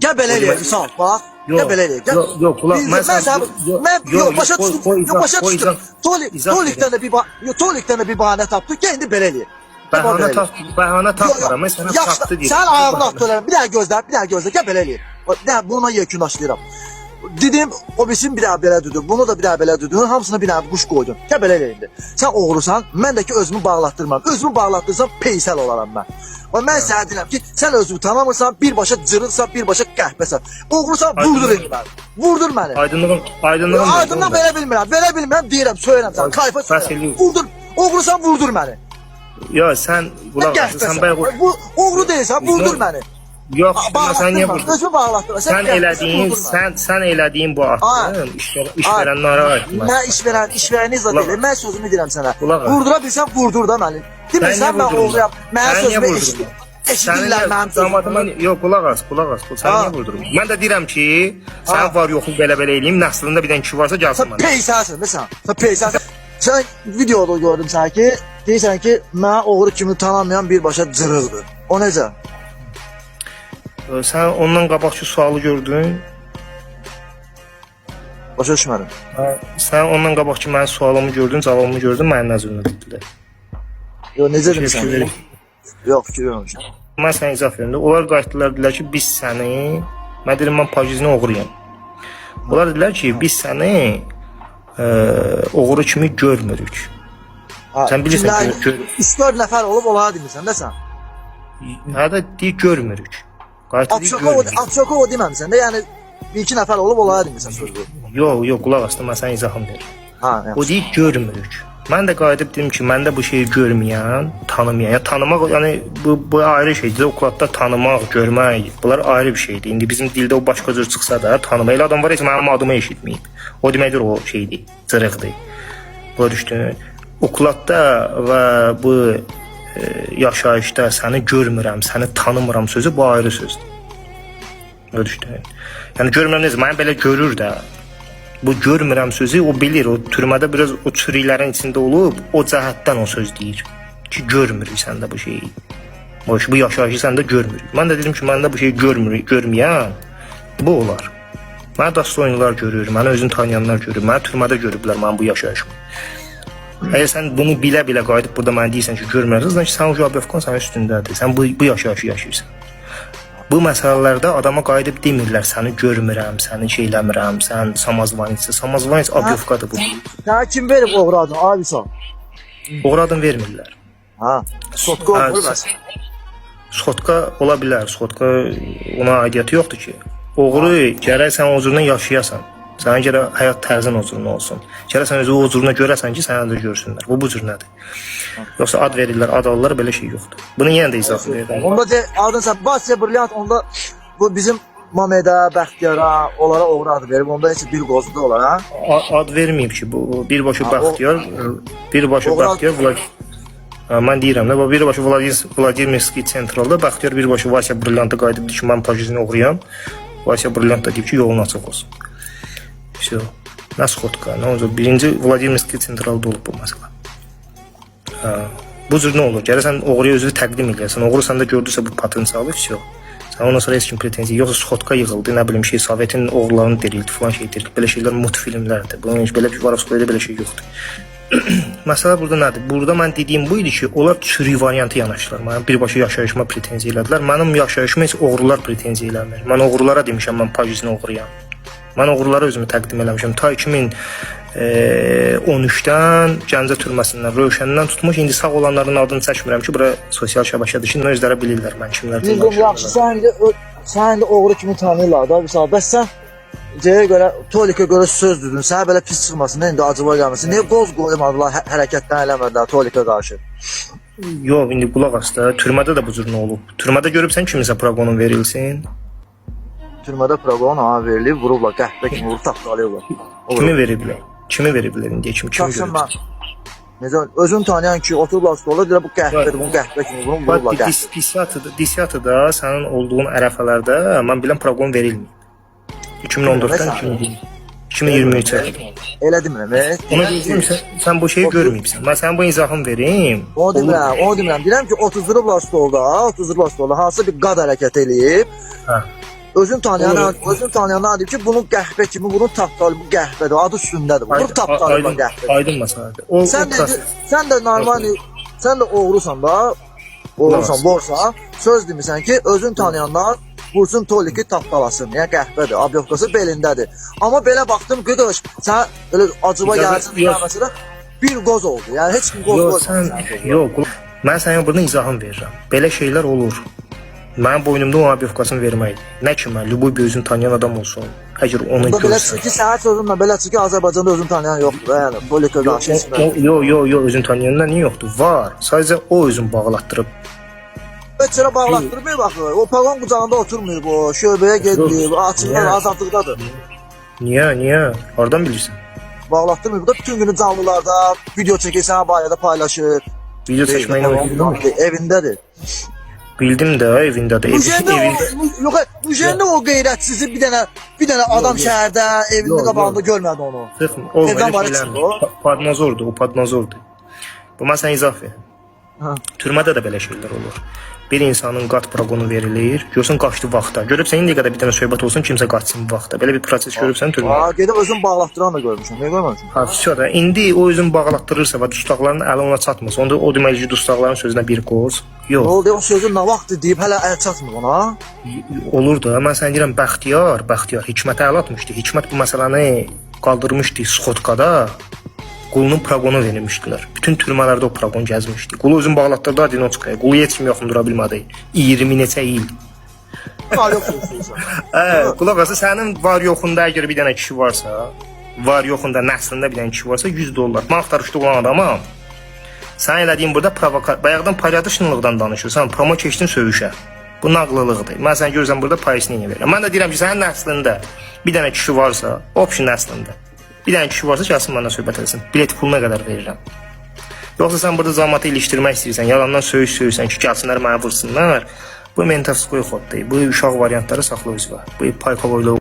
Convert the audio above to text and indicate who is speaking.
Speaker 1: Gəl belə eləyək, misal, bax. Gəl belə eləyək.
Speaker 2: Yox,
Speaker 1: Başa düşdüm. Tolikdən də bir bahane tapdıq, gəl indi belə eləyək.
Speaker 2: Bəhanə tapmıram, mən sənə tapdı deyim.
Speaker 1: Sən ayağını atdırırım, bir daha gözlə, gəl belə eləyək. Buna yekunlaşdırıram. Dedim, o bilsin bir daha belə düdür, bunu da bir daha belə düdür, hamısına bir daha kuş koydun. Gəl belə eləyək indi. Sən oğrusan, mən də ki özümü bağlatdırmam. Özümü bağlatdırsam peysəl olaram mən. Mən sənə deyirəm ki, sən özünü tanımırsan, birbaşa cırılsan, birbaşa qəhbəsən. Oğrusan, vurdur məni. Vurdur məni. Aydınlığım verə bilmirəm, deyirəm, söylərəm sən, kayfa söylərəm. Vurdur, oğrusan, vurdur məni.
Speaker 2: Ya sən qulaq asın, sən bayaq...
Speaker 1: Oğru deyilsən, vurdur məni.
Speaker 2: Yox, sən niyə vurdun?
Speaker 1: Özümü bağlatdırma.
Speaker 2: Sən elədiyin bu aktın işverənlərə aiddir.
Speaker 1: Mən işverəni izah deyil, mən sözümü deyirəm sənə. Vurdura bilsən, vurdur da məni. Demirsən, mən oğruyam, mənə sözümü eşidirlər mənim sözümü.
Speaker 2: Yox, qulaq as, sən niyə vurdurun? Mən də deyirəm ki, sən var yoxu belə-belə eləyim, nəslində bir dənə kişi varsa gəlsin mənə.
Speaker 1: Sən peysəlsən. Sən videoda gördüm sən ki, deyirsən ki, mənə oğru kimi tanımayan birbaşa cırıldır. O necə?
Speaker 2: Sən ondan qabaqçı sualı gördün?
Speaker 1: Başa düşmədim.
Speaker 2: Sən ondan qabaqçı mənim sualımı gördün, cavabımı gördün, mənim nəzərimdə bitdilər.
Speaker 1: Yox, necə demirsən? Yox, fikir verməmişəm.
Speaker 2: Mən sənə izah verim. Onlar qayıtdılar, dedilər ki, biz səni, mən deyirəm, mən pajizni oğruyam. Onlar dedilər ki, biz səni oğru kimi görmürük. Sən bilirsən ki,
Speaker 1: 3-4 nəfər olub, onlara demirsən də sən?
Speaker 2: Hədə deyir, görmürük.
Speaker 1: Apşoka o deməmişsən də, yəni 1-2 nəfər olub, onlara demirsən sözü.
Speaker 2: Yox, qulaq asdım, mən sənə izahım verir. O deyir, görmürük. Mən də qayıdıb dedim ki, məndə bu şeyi görməyən, tanımayan, ya tanımaq, yəni bu ayrı şeydir. Okulatda tanımaq, görmək, bunlar ayrı bir şeydir. İndi bizim dildə o başqa cür çıxsa da, tanımaq. Elə adam var heç mənim adımı eşitməyib. O deməkdir o şeydir, cırıqdır. Buna düşdün. Okulatda və bu yaşayışda səni görmürəm, səni tanımıram sözü bu ayrı sözdür. Buna düşdün. Yəni görmürəm necə, mənə belə görür də. Bu görmürəm sözü o bilir, o türmədə biraz o çürüklərin içində olub, o cəhətdən o söz deyir ki, görmürük səndə bu şeyi. Bu yaşayışı səndə görmürük. Mən də dedim ki, məndə bu şeyi görməyən bu olar. Mənə Dostoyevlər görür, mənə özünü tanıyanlar görür, mənə türmədə görüblər mənim bu yaşayışımı. Əgər sən bunu bilə-bilə qayıdıb burada mənə deyirsən ki, görmürsən, sən o Jabevkon sənin üstündədir, sən bu yaşayışı yaşayırsan. Bu məsələlərdə adama qayıdıb demirlər, səni görmürəm, səni şeyləmirəm, sən Samozvanitsə. Samozvanits Abyovkadır bu.
Speaker 1: Sənə kim verib oğru adını, abisa?
Speaker 2: Oğru adını vermirlər.
Speaker 1: Sotka olmur bəs.
Speaker 2: Sotka ola bilər, sotka ona aidiyyəti yoxdur ki. Oğru gərək sən o cürünə yaşayasan. Sənə gərək həyat tərzin o cürünə olsun. Gərək sən özü o cürünə görəsən ki, sənə də görsünlər. Bu cür nədir? Yoxsa ad verirlər, ad alırlar, belə şey yoxdur. Bunu yenə də izah edirəm.
Speaker 1: Onda de, adın sən, Basya Brilliant, onda bu bizim Mamedə, Bəxtiyara, onlara oğru adı verib, onda heç bir qozdu onlara.
Speaker 2: Ad verməyib ki, bu birbaşa Bəxtiyar, mən deyirəm də, birbaşa Vladimirski sentralda Bəxtiyar birbaşa Vasya Brilliant'a qayıdıb ki, mən pajizni oğruyam. Vasya Brilliant da deyib ki, yolun açıq olsun. Все. Nə Skotka, nə olacaq? Birinci Vladimirski sentralda olub bu məsələ. Bu cür nə olur? Gərək sən oğruya özünü təqdim edəsən. Oğru səndə gördüsə bu potensialı, все. Sən ondan sonra heç kim pretenziya, yoxsa Skotka yığıldı, nə bilim şey, Sovetin oğrularını dirildi, falan şey dirildi. Belə şeylər multifilmlərdir. Bunun heç belə bir Varovskoyda belə şey yoxdur. Məsələ burada nədir? Burada mən dediyim bu idi ki, onlar çürük variantı yanaşdılar. Mənim birbaşa yaşayışıma pretenziya elədilər. Mənim yaşayışıma heç oğrular pretenziya eləmir. Mən oğrulara demişəm, mən pajizni oğruyam. Mən oğrulara özümü təqdim eləmişəm. Ta 2013-dən Gəncə türməsindən, Rövşəndən tutmuş. İndi sağ olanların adını çəkmirəm ki, bura sosial şəbəkədir. Şimdi özləri bilirlər mən kimlərdən
Speaker 1: danışıram. Yaxşı, sən indi oğru kimi tanıyırlar da. Bəs sən görə, Tolikə görə söz düzdün. Sənə belə pis çıxmasın, indi acıva gəlməsin. Niyə qoz qoymadılar, hərəkətdən eləmədilər Tolikə qarşı?
Speaker 2: Yox, indi qulaq as da. Türmədə də bu cür nə olub? Türmədə görübsən kimisə proqonun verilsin?
Speaker 1: Türmədə proqon verilib, vurublar, qəhvə kimi vurub tapdalayırlar.
Speaker 2: Kimi veriblər? Kimi veriblər indi? Kim görüb?
Speaker 1: Necə, özün tanıyan ki, oturublar stolda, deyirlər bu qəhvədir, bunu qəhvə kimi vurublar qəhvə.
Speaker 2: Disiyatıda sənin olduğun ərəfələrdə mən bilən proqon verilməyib. 2014-dən 2023-ə.
Speaker 1: Elə demirəm,
Speaker 2: Ona deyirəm, sən bu şeyi görməyibsən. Mən sənin bu izahını verim.
Speaker 1: Onu demirəm. Deyirəm ki, otuzdurublar stolda, hansısa bir qad hərəkət eləyib. Özün tanıyanlar deyib ki, bunun qəhvə kimi, bunun tapdalı, bu qəhvədir, adı üstündədir. Bunun tapdalı bu qəhvə.
Speaker 2: Aydın məsələdir.
Speaker 1: Sən də normal, sən də oğrusan da, borsa, söz demirsən ki, özün tanıyanlar vursun toliki tapdalasın, yəni qəhvədir, abyovkası belindədir. Amma belə baxdım, qıdış, sən elə acıba gəlsin, məsələ, bir qoz oldu, yəni heç kim qoz qoymasın.
Speaker 2: Yox, mən sənə buradan izahım verirəm. Belə şeylər olur. Mənim boynumda o abyovkasını verməkdir. Nə ki mən, lübuy bir özünü tanıyan adam olsun. Əgər onu görsən.
Speaker 1: Belə çıxı səhət sözünlə, belə çıxı Azərbaycanda özünü tanıyan yoxdur. Yəni, polika qarşı heç
Speaker 2: Yox, özünü tanıyanlar niyə yoxdur? Var. Sadəcə o özünü bağlatdırıb.
Speaker 1: Heç yerə bağlatdırmıyor baxır. O pagon qucağında oturmuyub, o şöbəyə gedməyib, açıqlar azadlıqdadır.
Speaker 2: Niyə? Hardan bilirsən?
Speaker 1: Bağlatdırmıyor. Bu da bütün günü canlılarda video çəkirsən, barədə paylaşır.
Speaker 2: Video çəkməyinə
Speaker 1: evindədir.
Speaker 2: Bildim də, evindədir.
Speaker 1: Müjəndə o qeyrətsizi bir dənə adam şəhərdə, evinin qabağında görmədi onu.
Speaker 2: O padnazordur, o padnazordur. Bu mən sənə izah verim. Türmədə də belə şeylər olur. Bir insanın qat proqonu verilir, görsən qaçdı vaxta. Görübsən indi qədər bir dənə söhbət olsun, kimsə qaçsın vaxta. Belə bir proses görübsən türmədə.
Speaker 1: Gedib özün bağlatdıran da görmüşəm. Niyə görməmişəm?
Speaker 2: Hafifçə indi o özün bağlatdırırsa və dustaqların əli ona çatmırsa, onda o deməli ki, dustaqların sözünə bir qoz. Yox.
Speaker 1: Oldu, o sözün nə vaxtdır deyib hələ əl çatmır ona.
Speaker 2: Olur da, mən sənə deyirəm, Bəxtiyar Hikmətə əl atmışdı. Hikmət bu məsələni qaldırmışdı Skotkada. Qulunun proqonu verilmişdilər. Bütün türmələrdə o proqon gəzmişdi. Qulu özün bağlatdırdı Adinoçkaya. Qulu heç kim yaxındıra bilmədi. 20 neçə il. Qulaq asa, sənin var yoxunda əgər bir dənə kişi varsa, var yoxunda nəslində bir dənə kişi varsa $100. Mən axtarışda olan adamam. Sən elədiyin burada bayaqdan paryadışınlıqdan danışırsan, promo keçdin sövüşə. Bu nağlılıqdır. Mən sən görürsən burada payısını verirəm. Mən də deyirəm ki, sənin nəslində bir dənə kişi varsa, option nəslində. Bir dənə kişi varsa gəlsin məndən söhbət etsin. Bilet puluna qədər verirəm. Yoxsa sən burada zamatı ilişdirmək istəyirsən, yalandan söyürsən ki, gəlsinlər mənə vursunlar. Bu mentavskoy xoddur. Bu uşaq variantları saxla özü var. Bu paykovoylu